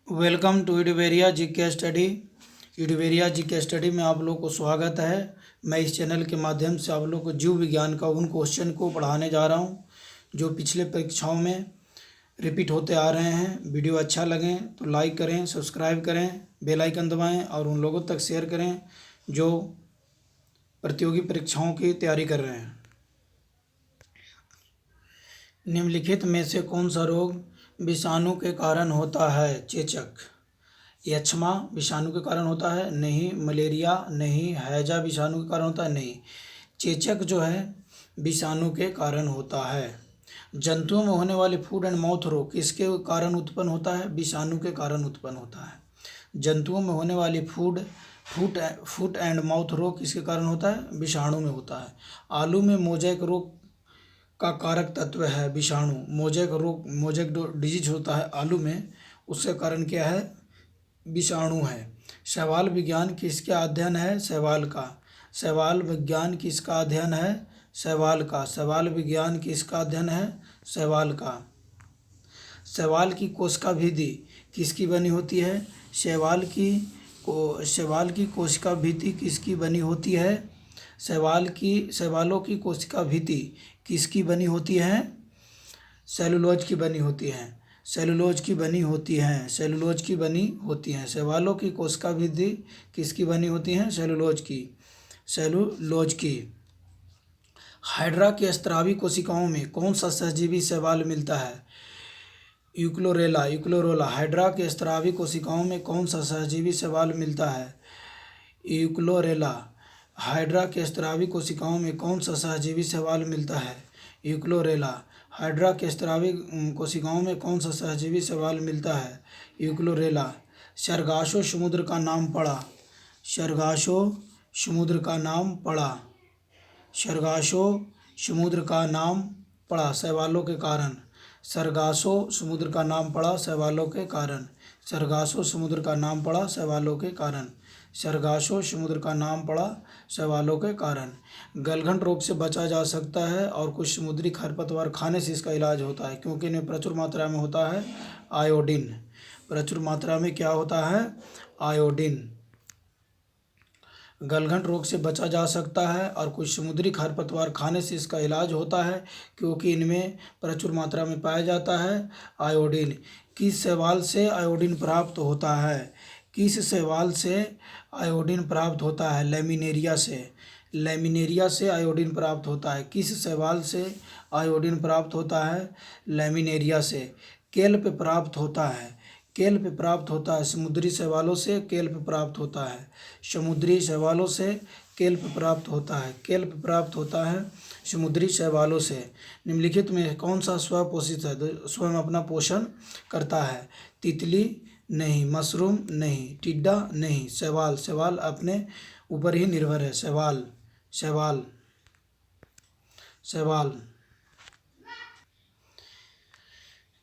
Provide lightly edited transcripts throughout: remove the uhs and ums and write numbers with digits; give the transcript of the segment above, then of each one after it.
Welcome to यूडवेरिया GK study. यूडवेरिया GK study में आप लोग को स्वागत है। मैं इस चैनल के माध्यम से आप लोग को जीव विज्ञान का उन क्वेश्चन को पढ़ाने जा रहा हूं जो पिछले परीक्षाओं में रिपीट होते आ रहे हैं। वीडियो अच्छा लगे तो लाइक करें, सब्सक्राइब करें, बेल आइकन दबाएं और उन लोगों तक शेयर करें जो प्रतियोगी परीक्षाओं की तैयारी कर रहे हैं। निम्नलिखित में से कौन सा रोग विषाणु के कारण होता है? चेचक। यक्ष्मा विषाणु के कारण होता है? नहीं। मलेरिया? नहीं। हैजा विषाणु के कारण होता है? नहीं। चेचक जो है विषाणु के कारण होता है। जंतुओं में होने वाले फूट एंड माउथ रोग किसके कारण उत्पन्न होता है? विषाणु के कारण उत्पन्न होता है। जंतुओं में होने वाली फूट एंड माउथ रोग किसके कारण होता है? विषाणु में होता है। आलू में मोजैक रोग का कारक तत्व है विषाणु। मोजैक डिजीज होता है आलू में, उसका कारण क्या है? विषाणु है। शैवाल विज्ञान किसका अध्ययन है? शैवाल का। शैवाल विज्ञान किसका अध्ययन है? शैवाल का। शैवाल विज्ञान किसका अध्ययन है? शैवाल का। शैवाल की कोशिका भित्ति किसकी बनी होती है? शैवाल की कोशिका भित्ति किसकी बनी होती है? शैवालों की कोशिका भित्ति किसकी बनी होती है? सेलुलोज की बनी होती है। सेलुलोज की बनी होती हैं। सेलुलोज की बनी होती हैं। शैवालों की कोशिका भित्ति किसकी बनी होती हैं? सेलुलोज की। हाइड्रा की स्रावी कोशिकाओं में कौन सा सहजीवी शैवाल मिलता है? यूक्लोरोला। हाइड्रा के स्रावी कोशिकाओं में कौन सा सहजीवी शैवाल मिलता है? यूक्लोरेला। हाइड्रा के स्रावी कोशिकाओं में कौन सा सहजीवी शैवाल मिलता है? यूक्लोरेला। हाइड्रा के स्रावी कोशिकाओं में कौन सा सहजीवी शैवाल मिलता है? यूक्लोरेला। सरगासो समुद्र का नाम पड़ा। सरगासो समुद्र का नाम पड़ा। सरगासो समुद्र का नाम पड़ा शैवालों के कारण। सरगासो समुद्र का नाम पड़ा शैवालों के कारण। सरगासो समुद्र का नाम पड़ा शैवालों के कारण। सरगासो समुद्र का नाम पड़ा शैवालों के कारण। गलघंट रोग से बचा जा सकता है और कुछ समुद्री खरपतवार खाने से इसका इलाज होता है क्योंकि इनमें प्रचुर मात्रा में होता है आयोडीन। प्रचुर मात्रा में क्या होता है? आयोडीन। गलघंट रोग से बचा जा सकता है और कुछ समुद्री खरपतवार खाने से इसका इलाज होता है क्योंकि इनमें प्रचुर मात्रा में पाया जाता है आयोडीन। किस शैवाल से आयोडीन प्राप्त होता है? किस शैवाल से आयोडीन प्राप्त होता है? लैमिनेरिया से। लैमिनेरिया से आयोडीन प्राप्त होता है। किस शैवाल से आयोडीन प्राप्त होता है? लैमिनेरिया से। केल्प प्राप्त होता है। केल्प प्राप्त होता है समुद्री शैवालों से। केल्प प्राप्त होता है समुद्री शैवालों से। केल्प प्राप्त होता है। केल्प प्राप्त होता है समुद्री शैवालों से। निम्नलिखित में कौन सा स्वपोषित है? स्वयं अपना पोषण करता है। तितली? नहीं। मशरूम? नहीं। टिड्डा? नहीं। शैवाल। शैवाल अपने ऊपर ही निर्भर है। शैवाल। शैवाल। शैवाल।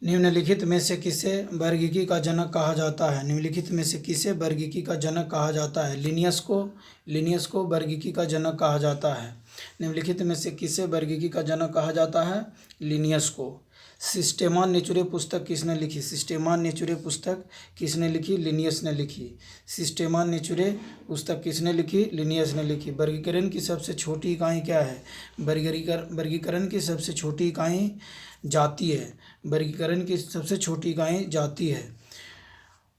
निम्नलिखित में से किसे वर्गीकी का जनक कहा जाता है? निम्नलिखित में से किसे वर्गीकी का जनक कहा जाता है? लिनियस को वर्गीकी का जनक कहा जाता है। निम्नलिखित में से किसे वर्गीकी का जनक कहा जाता है? लिनियस को। सिस्टेमा नेचुरे पुस्तक किसने लिखी? सिस्टेमा नेचुरे पुस्तक किसने लिखी? लिनियस ने लिखी। सिस्टेमा नेचुरे पुस्तक किसने लिखी? लिनियस ने लिखी। वर्गीकरण की सबसे छोटी इकाई क्या है? वर्गीकरण की सबसे छोटी इकाई जाति है। वर्गीकरण की सबसे छोटी इकाई जाति है।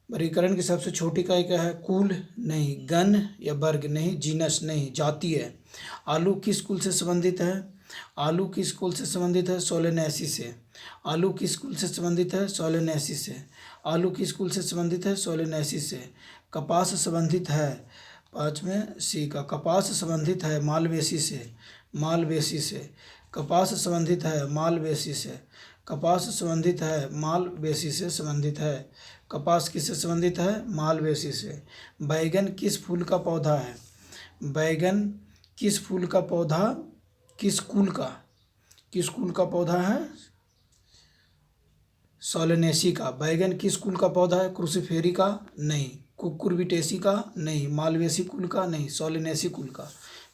वर्गीकरण की सबसे छोटी इकाई क्या है? कुल? नहीं। गण या वर्ग? नहीं। जीनस? नहीं। जाति है। आलू किस कुल से संबंधित है? आलू किस कुल से संबंधित है? सोलेनेसी से। आलू किस कुल से संबंधित है? सोलेनेसी से। आलू किस कुल से संबंधित है? सोलेनेसी से। कपास संबंधित है, पाँचवें सी का, कपास संबंधित है मालवेसी से। मालवेसी से। कपास संबंधित है मालवेसी से। कपास संबंधित है मालवेसी से संबंधित है। कपास किससे संबंधित है? मालवेसी से। बैगन किस फूल का पौधा है? बैगन किस फूल का पौधा, किस कुल का पौधा है? सोलेनेसी का। बैगन किस कुल का पौधा है? क्रूसिफेरी का? नहीं। कुकुरबिटेसी का? नहीं। मालवेसी कुल का? नहीं। सोलेनेसी कुल का।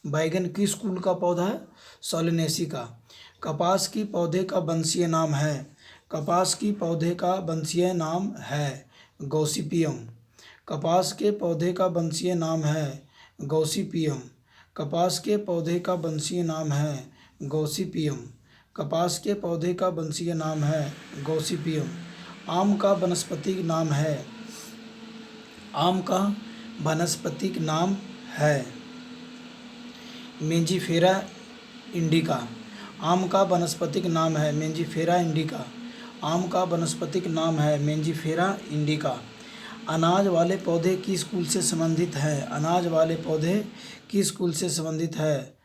बैगन किस कुल का पौधा है? सोलेनेसी का। कपास की पौधे का वंशीय नाम है। कपास की पौधे का वंशीय नाम है गॉसिपियम। कपास के पौधे का वंशीय नाम है गॉसिपियम। कपास के पौधे का वंशीय नाम है गॉसिपियम। कपास के पौधे का वंशीय नाम है गॉसिपियम। आम का वानस्पतिक नाम है आम का वानस्पतिक नाम है मेंजिफेरा इंडिका। आम का वानस्पतिक नाम है मेंजिफेरा इंडिका। आम का वानस्पतिक नाम है मेंजिफेरा इंडिका। अनाज वाले पौधे किस कुल से संबंधित हैं? अनाज वाले पौधे किस कुल से संबंधित है?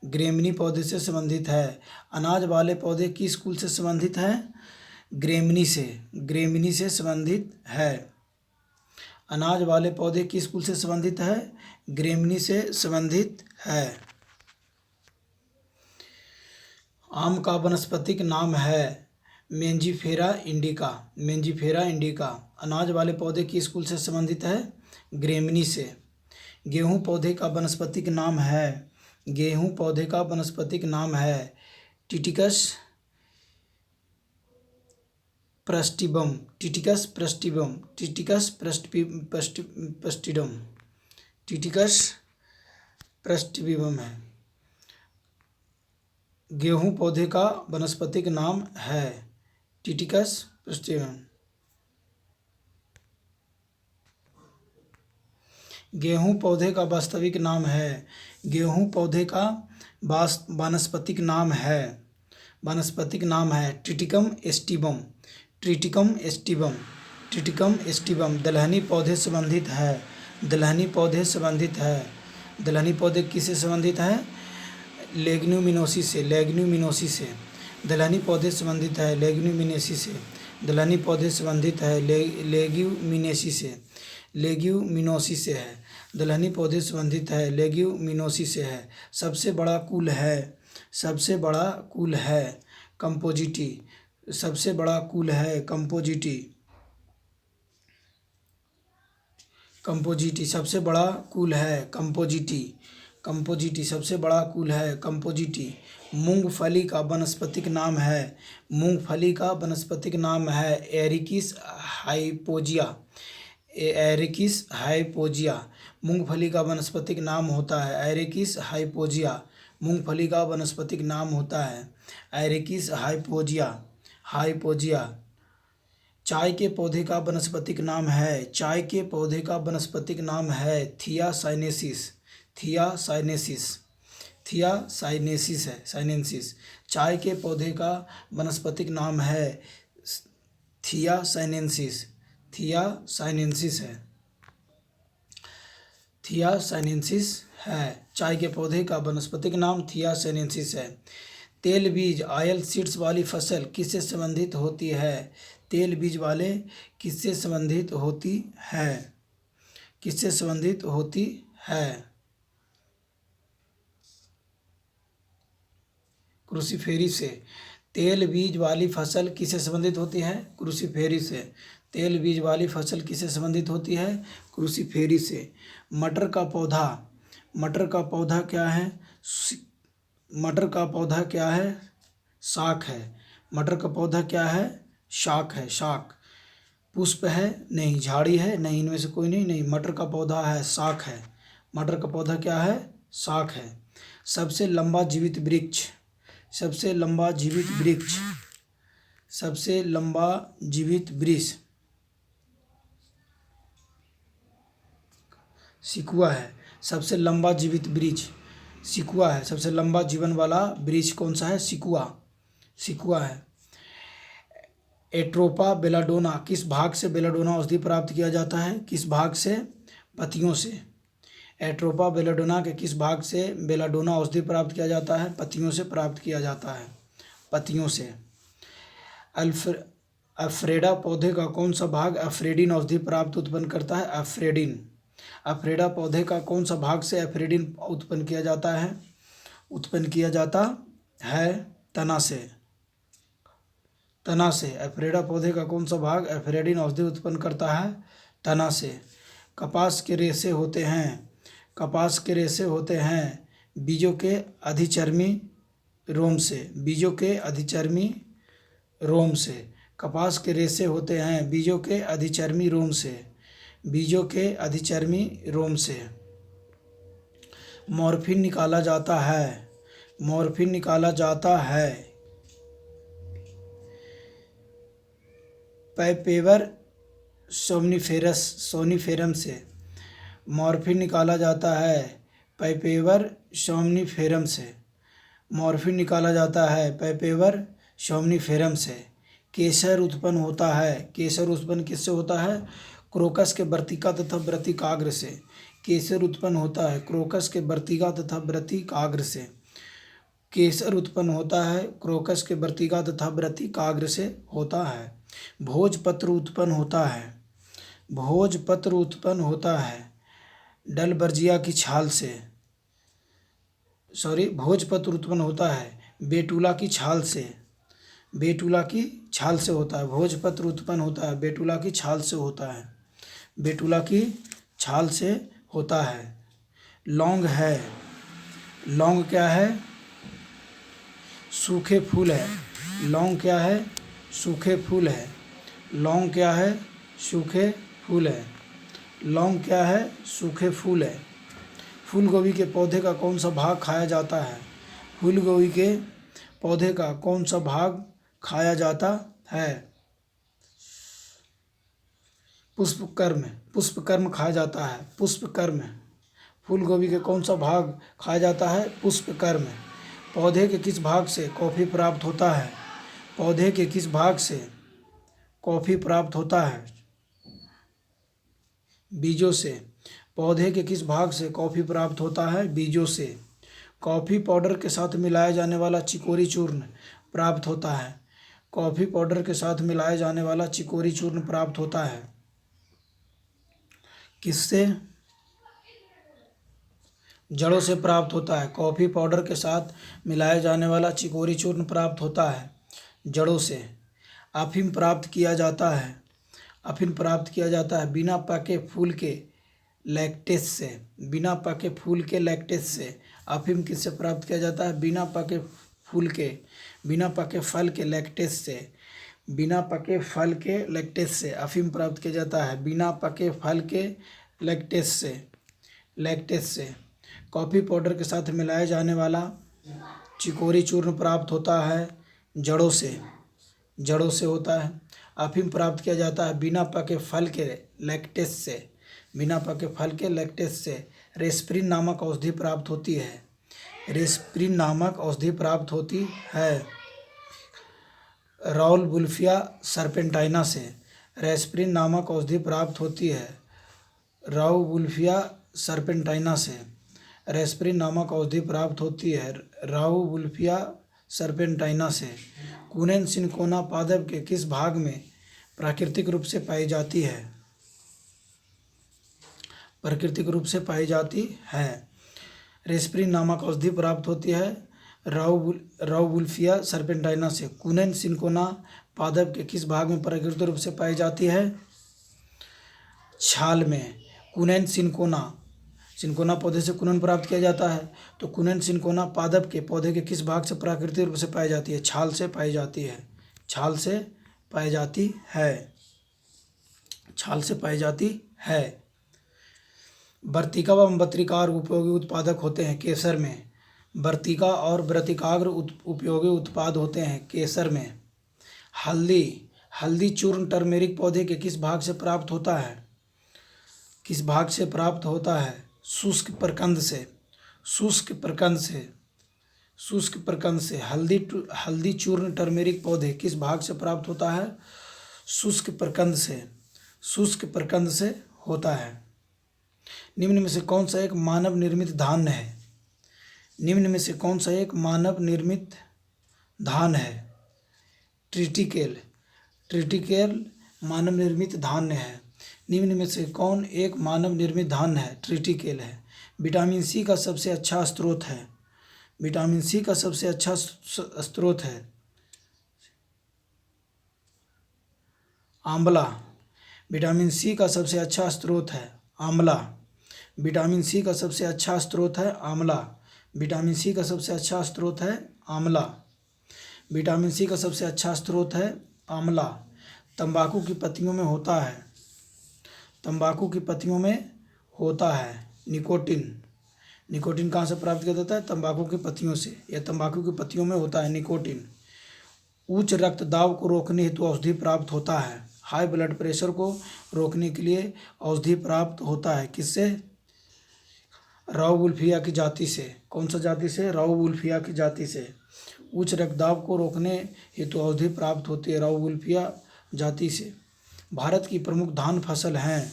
ग्रेमनी पौधे से संबंधित है। अनाज वाले पौधे किस कुल से संबंधित है? ग्रेमनी से संबंधित है। अनाज वाले पौधे किस कुल से संबंधित है? ग्रेमनी से संबंधित है। आम का वानस्पतिक नाम है मेंजिफेरा इंडिका। मेंजिफेरा इंडिका। अनाज वाले पौधे किस कुल से संबंधित है? ग्रेमनी से। गेहूं पौधे का वानस्पतिक नाम है गेहूं पौधे का वानस्पतिक नाम है टिटिकस प्रस्टिबम। टिटिकस प्रस्टिबम। टिटिकस प्रस्टिडम। टिटिकस प्रस्टिबम है। गेहूं पौधे का वानस्पतिक नाम है टिटिकस प्रस्टिडम। गेहूं पौधे का वास्तविक नाम है गेहूं पौधे का वानस्पतिक नाम है Triticum aestivum. Triticum aestivum. Triticum aestivum. दलहनी पौधे संबंधित है दलहनी पौधे संबंधित है। दलहनी पौधे किससे संबंधित है? लेग्न्यूमिनोसी से। लेग्न्यूमिनोसी से। दलहनी पौधे संबंधित है लेग्न्यूमिनेसी से। दलहनी पौधे संबंधित है लेग्यूमिनेसी से। लेग्यूमिनोसी से है। दलहनी पौधे संबंधित है लेग्यूमिनोसी से है। सबसे बड़ा कुल है कंपोजिटी। सबसे बड़ा कुल है कंपोजिटी। कंपोजिटी। सबसे बड़ा कुल है कंपोजिटी। कंपोजिटी। सबसे बड़ा कुल है कंपोजिटी। मूंगफली का वानस्पतिक नाम है मूंगफली का वानस्पतिक नाम है एरिकिस हाइपोजिया। एरिकिस हाइपोजिया। मूंगफली का वानस्पतिक नाम होता है एरिकिस हाइपोजिया। मूंगफली का वानस्पतिक नाम होता है एरिकिस हाइपोजिया। हाइपोजिया। चाय के पौधे का वानस्पतिक नाम है चाय के पौधे का वानस्पतिक नाम है थियासाइनेसिस। थियासाइनेसिस। थियासाइनेसिस है साइनेंसिस। चाय के पौधे का वानस्पतिक नाम है थियासाइनेंसिस। थियासाइनेंसिस है। थियासाइनेंसिस है। चाय के पौधे का वानस्पतिक नाम थियासाइनेंसिस है। तेल बीज ऑयल सीड्स वाली फसल किससे संबंधित होती है? तेल बीज वाले किससे संबंधित होती है? किससे संबंधित होती है? क्रूसीफेरी से। तेल बीज वाली फसल किससे संबंधित होती है? क्रूसीफेरी से। तेल बीज वाली फसल किससे संबंधित होती है? क्रूसीफेरी से। मटर का पौधा क्या है? मटर का पौधा क्या है? शाक है। मटर का पौधा क्या है? शाक है। शाक। पुष्प है? नहीं। झाड़ी है? नहीं। इनमें से कोई नहीं। मटर का पौधा है शाक है। मटर का पौधा क्या है? शाक है। सबसे लंबा जीवित वृक्ष। सबसे लंबा जीवित वृक्ष। सबसे लंबा जीवित वृक्ष सिकुआ है। सबसे लंबा जीवित वृक्ष सिकुआ है। सबसे लंबा जीवन वाला वृक्ष कौन सा है? सिकुआ। सिकुआ है। Atropa belladonna. किस भाग से बेलाडोना औषधि प्राप्त किया जाता है? किस भाग से? पत्तियों से। एट्रोपा बेलाडोना के किस भाग से बेलाडोना औषधि प्राप्त किया जाता है? पत्तियों से प्राप्त किया जाता है। पत्तियों से। अफ्रेडा पौधे का कौन सा भाग एफ्रेडिन औषधि प्राप्त उत्पन्न करता है? एफ्रेडिन। अफ्रेडा पौधे का कौन सा भाग से एफ्रेडिन उत्पन्न किया जाता है? उत्पन्न किया जाता है तना से। तना से। एफ्रेडा पौधे का कौन सा भाग एफ्रेडिन औषधि उत्पन्न करता है? तना से। कपास के रेशे होते हैं। कपास के रेशे होते हैं बीजों के अधिचर्मी रोम से। बीजों के अधिचर्मी रोम से। कपास के रेशे होते हैं बीजों के अधिचर्मी रोम से। बीजों के अधिचर्मी रोम से। मॉर्फिन निकाला जाता है। मॉर्फिन निकाला जाता है पैपेवर सोनिफेरम से। मॉर्फिन निकाला जाता है पैपेवर सोमनीफेरम से। मॉर्फिन निकाला जाता है पैपेवर सोमनीफेरम से। केसर उत्पन्न होता है। केसर उत्पन्न किससे होता है? क्रोकस के वर्तिका तथा वर्तिकाग्र से। केसर उत्पन्न होता है क्रोकस के वर्तिका तथा वर्तिकाग्र से। केसर उत्पन्न होता है क्रोकस के वर्तिका तथा वर्तिकाग्र से होता है। भोजपत्र उत्पन्न होता है। भोजपत्र उत्पन्न होता है डलबर्जिया की छाल से। भोजपत्र उत्पन्न होता है बेटुला की छाल से। बेटुला की छाल से होता है। भोजपत्र उत्पन्न होता है बेटुला की छाल से होता है। बेटुला की छाल से होता है। लौंग है। लौंग क्या है? सूखे फूल है। लौंग क्या है? सूखे फूल है। लौंग क्या है? सूखे फूल है। लौंग क्या है? सूखे फूल है। फूल गोभी के पौधे का कौन सा भाग खाया जाता है? फूल गोभी के पौधे का कौन सा भाग खाया जाता है? पुष्पकर्म। पुष्पकर्म खाया जाता है। पुष्पकर्म। फूल गोभी के कौन सा भाग खाया जाता है? पुष्पकर्म। पौधे के किस भाग से कॉफ़ी प्राप्त होता है? पौधे के किस भाग से कॉफ़ी प्राप्त होता है? बीजों से। पौधे के किस भाग से कॉफ़ी प्राप्त होता है? बीजों से। कॉफ़ी पाउडर के साथ मिलाया जाने वाला चिकोरी चूर्ण प्राप्त होता है। कॉफ़ी पाउडर के साथ मिलाया जाने वाला चिकोरी चूर्ण प्राप्त होता है किससे? जड़ों से प्राप्त होता है। कॉफ़ी पाउडर के साथ मिलाया जाने वाला चिकोरी चूर्ण प्राप्त होता है जड़ों से। अफीम प्राप्त किया जाता है। अफीम प्राप्त किया जाता है बिना पके फूल के लैक्टेस से। बिना पके फूल के लैक्टेस से। अफीम किससे प्राप्त किया जाता है? बिना पके फल के लैक्टेस से। बिना पके फल के लैक्टेस से अफीम प्राप्त किया जाता है बिना पके फल के लैक्टेस से। कॉफ़ी पाउडर के साथ मिलाया जाने वाला चिकोरी चूर्ण प्राप्त होता है जड़ों से। जड़ों से होता है। अफीम प्राप्त किया जाता है बिना पके फल के लैक्टेस से। बिना पके फल के लैक्टेस से। रेस्पिरिन नामक औषधि प्राप्त होती है। रेस्पिरिन नामक औषधि प्राप्त होती है राउलवुल्फिया सर्पेंटाइना से। रेस्पिरिन नामक औषधि प्राप्त होती है राउवुल्फिया सर्पेंटाइना से। रेस्पिरिन नामक औषधि प्राप्त होती है राउवुल्फिया सर्पेंटाइना से। कुनेन सिनकोना पादप के किस भाग में प्राकृतिक रूप से पाई जाती है? प्राकृतिक रूप से पाई जाती है। रेस्पिरिन नामक औषधि प्राप्त होती है राउवुल्फिया सर्पेंटाइना से। कुनेन सिनकोना पादप के किस भाग में प्राकृतिक रूप से पाई जाती है? छाल में। कुनेन सिनकोना पौधे से कुनेन प्राप्त किया जाता है। तो कुनेन सिनकोना पादप के पौधे के किस भाग से प्राकृतिक रूप से पाई जाती है? छाल से पाई जाती है। छाल से पाई जाती है। छाल से पाई जाती है। वर्तिका व वर्तिकाग्र उपयोगी उत्पादक होते हैं केसर में। वर्तिका और वर्तिकाग्र उपयोगी उत्पाद होते हैं केसर में। हल्दी चूर्ण टर्मेरिक पौधे के किस भाग से प्राप्त होता है? किस भाग से प्राप्त होता है? शुष्क प्रकंद से। शुष्क प्रकंद से। शुष्क प्रकंद से। हल्दी चूर्ण टर्मेरिक पौधे किस भाग से प्राप्त होता है? शुष्क प्रकंद से। शुष्क प्रकंद से होता है। निम्न में से कौन सा एक मानव निर्मित धान्य है? निम्न में से कौन सा एक मानव निर्मित धान्य है? ट्रिटिकेल। ट्रिटिकेल मानव निर्मित धान्य है। निम्न में से कौन एक मानव निर्मित धान्य है? ट्रिटिकेल है। विटामिन सी का सबसे अच्छा स्रोत है। विटामिन सी का सबसे अच्छा स्रोत है आंवला। विटामिन सी का सबसे अच्छा स्रोत है आंवला। विटामिन सी का सबसे अच्छा स्रोत है आंवला। विटामिन सी का सबसे अच्छा स्रोत है आंवला। विटामिन सी का सबसे अच्छा स्रोत है आंवला। तंबाकू की पत्तियों में होता है, तंबाकू की पत्तियों में होता है निकोटिन। निकोटिन कहाँ से प्राप्त किया जाता है? तंबाकू की पत्तियों से, या तंबाकू की पत्तियों में होता है निकोटिन। उच्च रक्तदाब को रोकने हेतु औषधि प्राप्त होता है। हाई ब्लड प्रेशर को रोकने के लिए औषधि प्राप्त होता है। किससे? राउवुल्फिया की जाति से। कौन सा जाति से? राउवुल्फिया की जाति से। उच्च रक्तदाब को रोकने हेतु औषधि प्राप्त होती है राउवुल्फिया जाति से। भारत की प्रमुख धान फसल हैं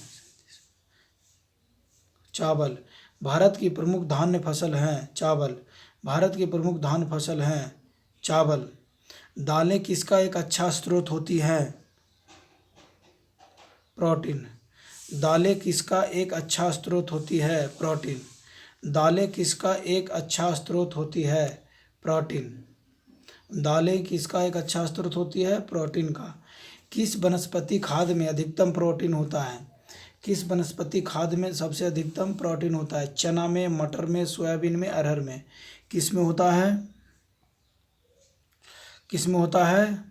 चावल। भारत की प्रमुख धान्य फसल हैं चावल। भारत की प्रमुख धान फसल हैं चावल। दालें किसका एक अच्छा स्रोत होती है? प्रोटीन। दालें किसका एक अच्छा स्रोत होती है? प्रोटीन। दालें किसका एक अच्छा स्रोत होती है? प्रोटीन। दालें किसका एक अच्छा स्रोत होती है? प्रोटीन का। किस वनस्पति खाद्य में अधिकतम प्रोटीन होता है? किस वनस्पति खाद्य में सबसे अधिकतम प्रोटीन होता है? चना में, मटर में, सोयाबीन में, अरहर में। किस में होता है? किस में होता है?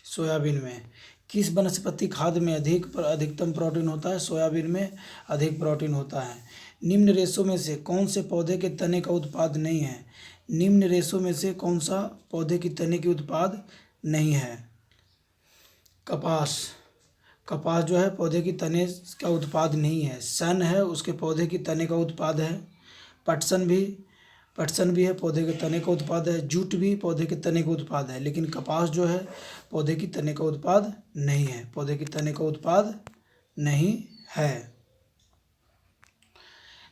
सोयाबीन में। किस वनस्पति खाद्य में अधिकतम प्रोटीन होता है? सोयाबीन में अधिक प्रोटीन होता है। निम्न रेशों में से कौन से पौधे के तने का उत्पाद नहीं है? निम्न रेशों में से कौन सा पौधे की तने की उत्पाद नहीं है? कपास। कपास जो है पौधे की तने का उत्पाद नहीं है। सन है उसके पौधे की तने का उत्पाद है। पटसन भी है पौधे के तने का उत्पाद है। जूट भी पौधे के तने का उत्पाद है। लेकिन कपास जो है पौधे की तने का उत्पाद नहीं है, पौधे की तने का उत्पाद नहीं है।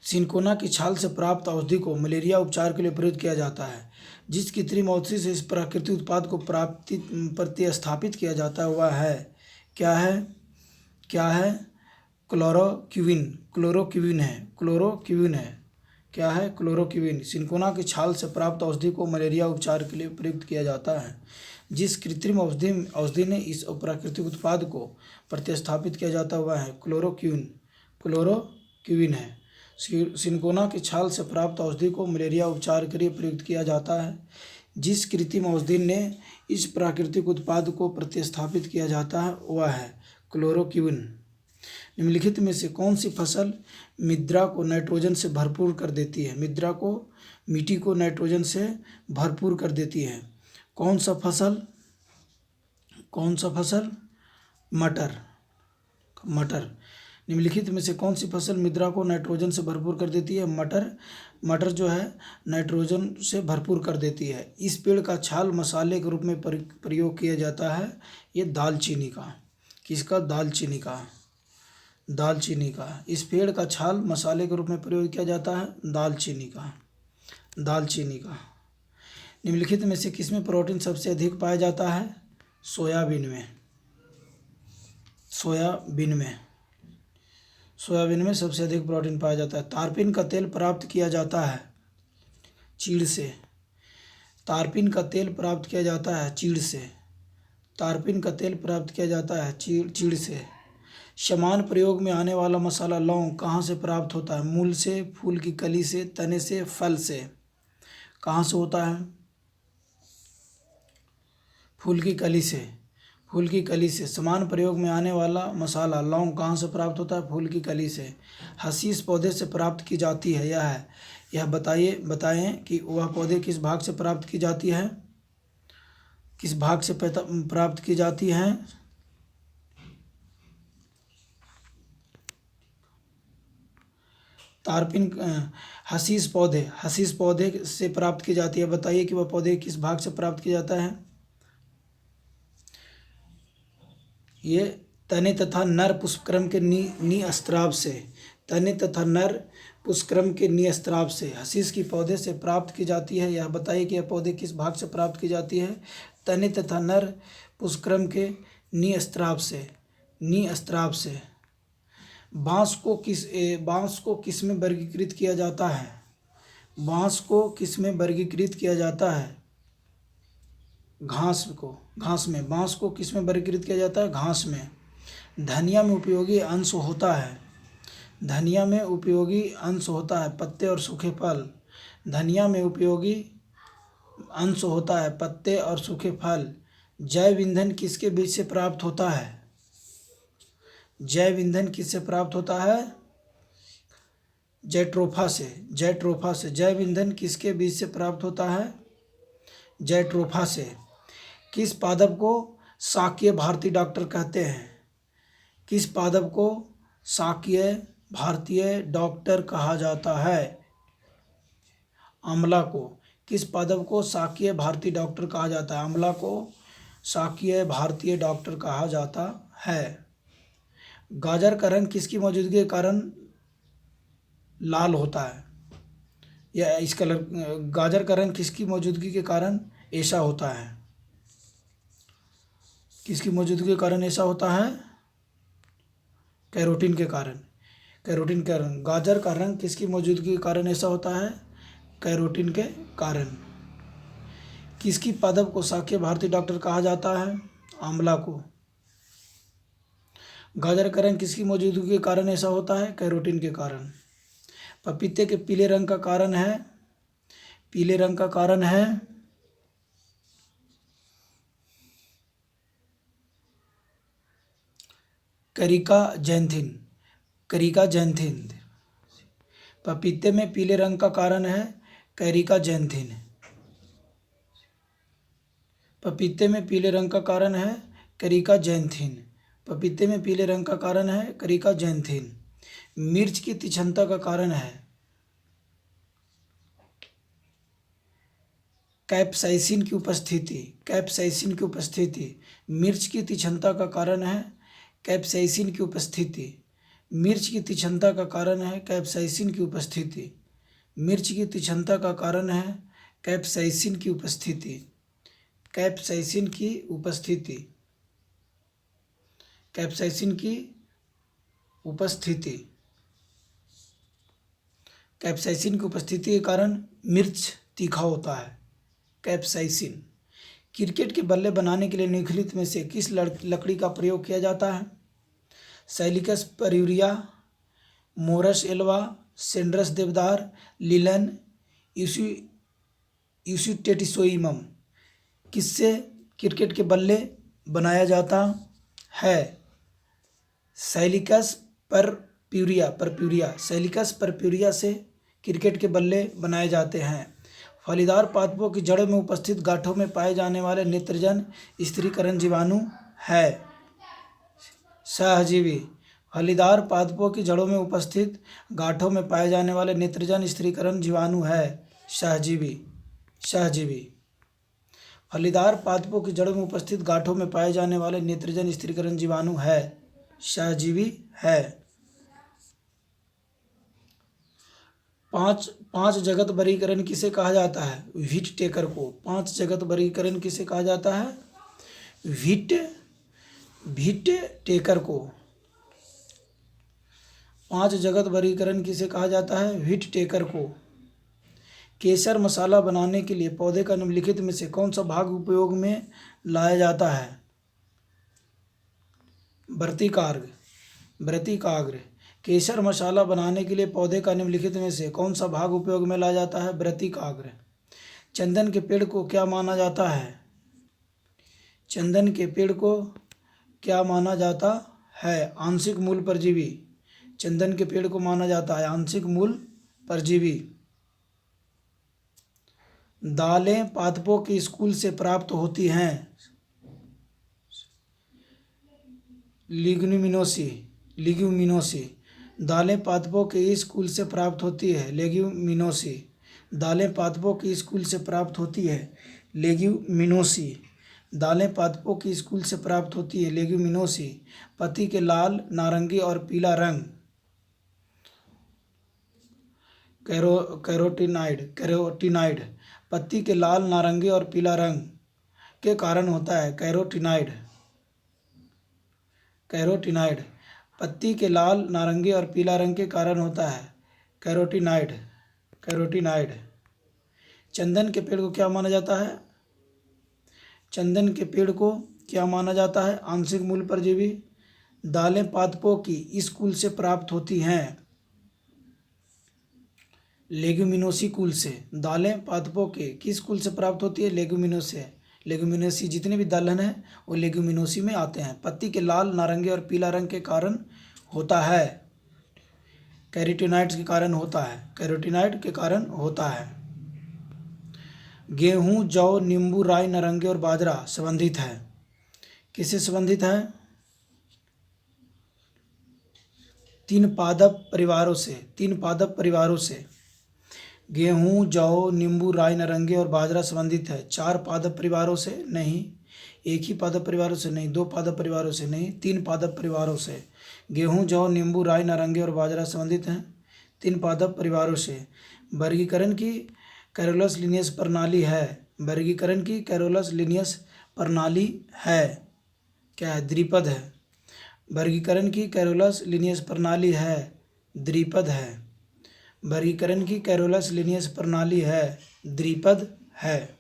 सिनकोना की छाल से प्राप्त औषधि को मलेरिया उपचार के लिए प्रयुक्त किया जाता है। जिस कृत्रिम औषधि से इस प्राकृतिक उत्पाद को प्रतिस्थापित किया जाता है वह है क्या है? क्या है? क्लोरोक्विन। क्लोरोक्विन है। क्लोरोक्विन है। क्या है? क्लोरोक्विन। सिनकोना की छाल से प्राप्त औषधि को मलेरिया उपचार के लिए प्रयुक्त किया जाता है। जिस कृत्रिम औषधि ने इस प्राकृतिक उत्पाद को प्रतिस्थापित किया जाता हुआ है क्लोरोक्विन। क्लोरोक्विन है। सिनकोना की छाल से प्राप्त औषधि को मलेरिया उपचार के लिए प्रयुक्त किया जाता है। जिस कृत्रिम औषधि ने इस प्राकृतिक उत्पाद को प्रतिस्थापित किया जाता है वह है क्लोरोक्विन। निम्नलिखित में से कौन सी फसल मृदा को नाइट्रोजन से भरपूर कर देती है? मृदा को, मिट्टी को नाइट्रोजन से भरपूर कर देती है। कौन सा फसल? कौन सा फसल? मटर। मटर। निम्नलिखित में से कौन सी फसल मृदा को नाइट्रोजन से भरपूर कर देती है? मटर। मटर जो है नाइट्रोजन से भरपूर कर देती है। इस पेड़ का छाल मसाले के रूप में प्रयोग किया जाता है। ये दालचीनी का। किसका? दालचीनी का। दालचीनी का। इस पेड़ का छाल मसाले के रूप में प्रयोग किया जाता है। दालचीनी का। दालचीनी का। निम्नलिखित में से किसमें प्रोटीन सबसे अधिक पाया जाता है? सोयाबीन में। सोयाबीन में। सोयाबीन में सबसे अधिक प्रोटीन पाया जाता है। तारपीन का तेल प्राप्त किया जाता है चीड़ से। तारपीन का तेल प्राप्त किया जाता है चीड़ से। तारपीन का तेल प्राप्त किया जाता है चीड़ से। समान प्रयोग में आने वाला मसाला लौंग कहाँ से प्राप्त होता है? मूल से, फूल की कली से, तने से, फल से। कहाँ से होता है? फूल की कली से। फूल की कली से। समान प्रयोग में आने वाला मसाला लौंग कहाँ से प्राप्त होता है? फूल की कली से। हशीश पौधे से प्राप्त की जाती है। यह बताएं कि वह पौधे किस भाग से प्राप्त की जाती है? किस भाग से प्राप्त की जाती है? तारपीन हशीश पौधे से प्राप्त की जाती है। बताइए कि वह पौधे किस भाग से प्राप्त किया जाता है? ये तने तथा नर पुष्पक्रम के निस्त्राव से। तने तथा नर पुष्पक्रम के निस्त्राव से हशीश की पौधे से प्राप्त की जाती है। यह बताइए कि यह पौधे किस भाग से प्राप्त की जाती है? तने तथा नर पुष्पक्रम के निस्त्राव से। निस्त्राव से। बांस को किस में वर्गीकृत किया जाता है? बांस को किस में वर्गीकृत किया जाता है? घास में। बांस को किस में वर्गीकृत किया जाता है? घास में। धनिया में उपयोगी अंश होता है। धनिया में उपयोगी अंश होता है पत्ते और सूखे फल। धनिया में उपयोगी अंश होता है पत्ते और सूखे फल। जैव ईंधन किसके बीज से प्राप्त होता है? जैव ईंधन किससे प्राप्त होता है? जैट्रोफा से। जैट्रोफा से जैव ईंधन किसके बीज से प्राप्त होता है? जैट्रोफा से। किस पादप को शाकीय भारतीय डॉक्टर कहते हैं? किस पादप को शाकीय भारतीय डॉक्टर कहा जाता है? आंवला को। किस पादप को शाकीय भारतीय डॉक्टर कहा जाता है? आंवला को शाकीय भारतीय डॉक्टर कहा जाता है। गाजर का रंग किसकी मौजूदगी के कारण लाल होता है? या इस कलर गाजर का रंग किसकी मौजूदगी के कारण ऐसा होता है? किसकी मौजूदगी के कारण ऐसा होता है? कैरोटीन के कारण। कैरोटीन के कारण। गाजर का रंग किसकी मौजूदगी के कारण ऐसा होता है? कैरोटीन के कारण। किसकी पादप को शाकीय भारतीय डॉक्टर कहा जाता है? आंवला को। गाजर का रंग किसकी मौजूदगी के कारण ऐसा होता है? कैरोटीन के कारण। पपीते के पीले रंग का कारण है? पीले रंग का कारण है करिका जैंथिन। करिका जैंथिन। पपीते में पीले रंग का कारण है करिका जैंथिन। पपीते में पीले रंग का कारण है करिका जैंथिन। पपीते में पीले रंग का कारण है करिका जैंथिन। मिर्च की तीक्ष्णता का कारण है कैप्साइसिन की उपस्थिति। कैप्साइसिन की उपस्थिति। मिर्च की तीक्ष्णता का कारण है कैप्साइसिन की उपस्थिति। मिर्च की तीक्ष्णता का कारण है कैप्साइसिन की उपस्थिति। मिर्च की तीक्ष्णता का कारण है कैप्साइसिन की उपस्थिति। कैप्साइसिन की उपस्थिति। कैप्साइसिन की उपस्थिति। कैप्साइसिन की उपस्थिति के कारण मिर्च तीखा होता है। कैप्साइसिन। क्रिकेट के बल्ले बनाने के लिए निम्नलिखित में से किस लकड़ी का प्रयोग किया जाता है? सैलिकस पर्यूरिया, मोरस एल्वा, सेंड्रस देवदार, लिलन, यूसिटेटिसोइमम। किससे क्रिकेट के बल्ले बनाया जाता है? सैलिकस परप्यूरिया। परप्यूरिया। सैलिकस परप्यूरिया से क्रिकेट के बल्ले बनाए जाते हैं। फलीदार पादपों की जड़ों में उपस्थित गांठों में पाए जाने वाले नेत्रजन स्थिरीकरण जीवाणु है? सहजीवी। फलीदार पादपों की जड़ों में उपस्थित गांठों में पाए जाने वाले नेत्रजन स्थिरीकरण जीवाणु है सहजीवी। सहजीवी। फलीदार पादपों की जड़ों में उपस्थित गांठों में पाए जाने वाले नेत्रजन स्थिरीकरण जीवाणु है सहजीवी है। पांच जगत वर्गीकरण किसे कहा जाता है? व्हीट टेकर को। पांच जगत वर्गीकरण किसे कहा जाता है? व्हीट टेकर को। पांच जगत वर्गीकरण किसे कहा जाता है? व्हीट टेकर को। केसर मसाला बनाने के लिए पौधे का निम्नलिखित में से कौन सा भाग उपयोग में लाया जाता है? वर्तिकाग्र। वर्तिकाग्र। केसर मसाला बनाने के लिए पौधे का निम्नलिखित में से कौन सा भाग उपयोग में लाया जाता है? वर्तिकाग्र। चंदन के पेड़ को क्या माना जाता है? चंदन के पेड़ को क्या माना जाता है? आंशिक मूल परजीवी। चंदन के पेड़ को माना जाता है आंशिक मूल परजीवी। दालें पादपों के स्कूल से प्राप्त होती हैं। लिग्यूमिनोसी। लिग्यूमिनोसी। दालें पादपों के स्कूल से प्राप्त होती है। लेग्यूमिनोसी। दालें पादपों के स्कूल से प्राप्त होती है। लेग्यूमिनोसी। दालें पादपों के स्कूल से प्राप्त होती है। लेग्यूमिनोसी। पत्ती के लाल, नारंगी और पीला रंग कैरोटीनाइड। पत्ती के लाल, नारंगी और पीला रंग के कारण होता है कैरोटीनाइड। कैरोटीनाइड। पत्ती के लाल, नारंगी और पीला रंग के कारण होता है कैरोटीनाइड। कैरोटीनाइड। चंदन के पेड़ को क्या माना जाता है? चंदन के पेड़ को क्या माना जाता है? आंशिक मूल परजीवी। दालें पादपों की स्कूल से प्राप्त होती हैं। लेग्यूमिनोसी कुल से। दालें पादपों के किस कुल से प्राप्त होती है? लेग्यूमिनोसे। लेग्यूमिनोसी जितने भी दलहन हैं वो लेग्यूमिनोसी में आते हैं। पत्ती के लाल, नारंगी और पीला रंग के कारण होता है, कैरोटीनॉइड्स के कारण होता है, कैरोटीनॉइड के कारण होता है। गेहूँ, जौ, नींबू, राई, नारंगी और बाजरा संबंधित है। किससे संबंधित है? तीन पादप परिवारों से, तीन पादप परिवारों से। गेहूँ, जौ, नींबू, राई, नारंगी और बाजरा संबंधित है। चार पादप परिवारों से नहीं, एक ही पादप परिवारों से नहीं, दो पादप परिवारों से नहीं, तीन पादप परिवारों से। गेहूँ, जौ, नींबू, राई, नारंगी और बाजरा संबंधित हैं तीन पादप परिवारों से। वर्गीकरण की कैरोलस लीनियस प्रणाली है, वर्गीकरण की कैरोलस लीनियस प्रणाली है, क्या है? द्विपद है। वर्गीकरण की कैरोलस लीनियस प्रणाली है, द्विपद है। वर्गीकरण की कैरोलस लीनियस प्रणाली है, द्विपद है।